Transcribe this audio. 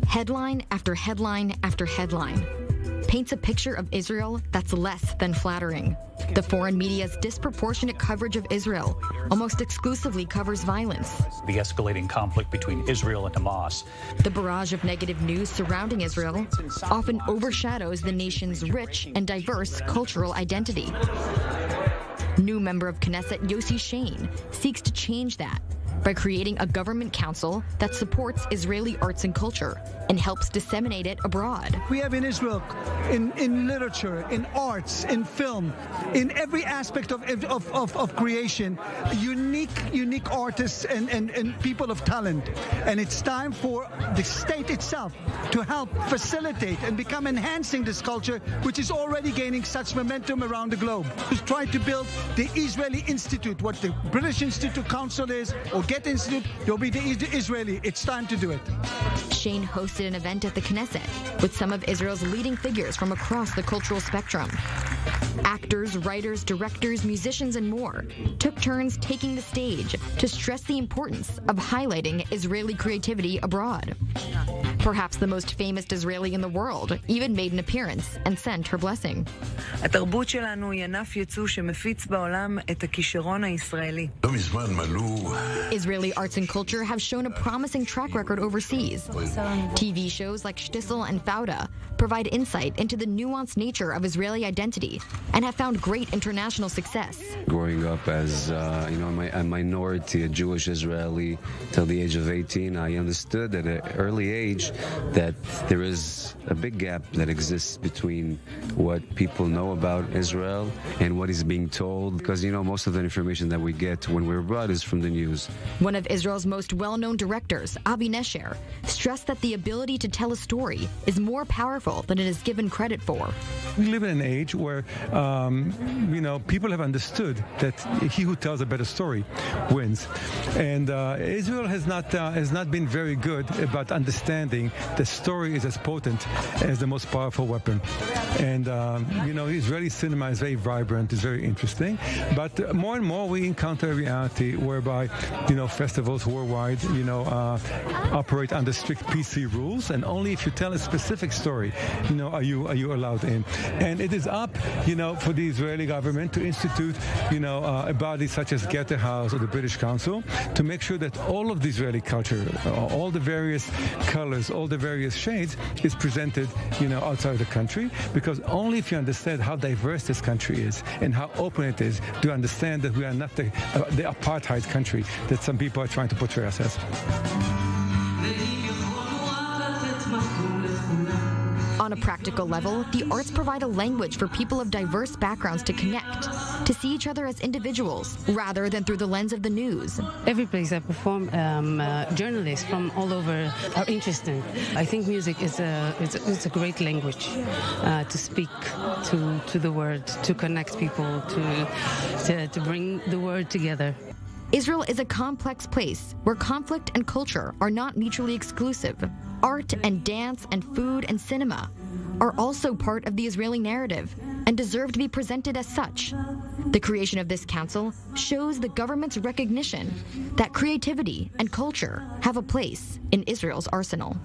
Headline after headline after headline paints a picture of Israel that's less than flattering. The foreign media's disproportionate coverage of Israel almost exclusively covers violence. The escalating conflict between Israel and Hamas. The barrage of negative news surrounding Israel often overshadows the nation's rich and diverse cultural identity. New member of Knesset Yossi Shain seeks to change that by creating a government council that supports Israeli arts and culture and helps disseminate it abroad. We have in Israel, in literature, in arts, in film, in every aspect of creation, unique artists and people of talent. And it's time for the state itself to help facilitate and become enhancing this culture, which is already gaining such momentum around the globe. To try to build the Israeli Institute, what the British Institute Council is, or Get Institute, there'll be the Israeli. It's time to do it. Shain hosted an event at the Knesset with some of Israel's leading figures from across the cultural spectrum. Actors, writers, directors, musicians, and more took turns taking the stage to stress the importance of highlighting Israeli creativity abroad. Perhaps the most famous Israeli in the world even made an appearance and sent her blessing. התרבות שלנו היא ענף ייצוא שמפיץ בעולם את הכישרון הישראלי. Israeli arts and culture have shown a promising track record overseas. TV shows like Shtisel and Fauda provide insight into the nuanced nature of Israeli identity and have found great international success. Growing up as a minority, a Jewish Israeli, till the age of 18, I understood at an early age that there is a big gap that exists between what people know about Israel and what is being told, because most of the information that we get when we're abroad is from the news. One of Israel's most well-known directors, Avi Nesher, stressed that the ability to tell a story is more powerful than it is given credit for. We live in an age where, people have understood that he who tells a better story wins, and Israel has not been very good about understanding the story is as potent as the most powerful weapon. And Israeli cinema is very vibrant, it's very interesting, but more and more we encounter a reality whereby festivals worldwide operate under strict PC rules, and only if you tell a specific story are you allowed in. And it is up for the Israeli government to institute a body such as Get House or the British Council to make sure that all of the Israeli culture, all the various colors, all the various shades is presented outside the country, because only if you understand how diverse this country is and how open it is, do you understand that we are not the apartheid country that some people are trying to portray us as. On a practical level, the arts provide a language for people of diverse backgrounds to connect, to see each other as individuals, rather than through the lens of the news. Every place I perform, journalists from all over are interested. I think music is a great language to speak to the world, to connect people, to bring the world together. Israel is a complex place where conflict and culture are not mutually exclusive. Art and dance and food and cinema are also part of the Israeli narrative and deserve to be presented as such. The creation of this council shows the government's recognition that creativity and culture have a place in Israel's arsenal.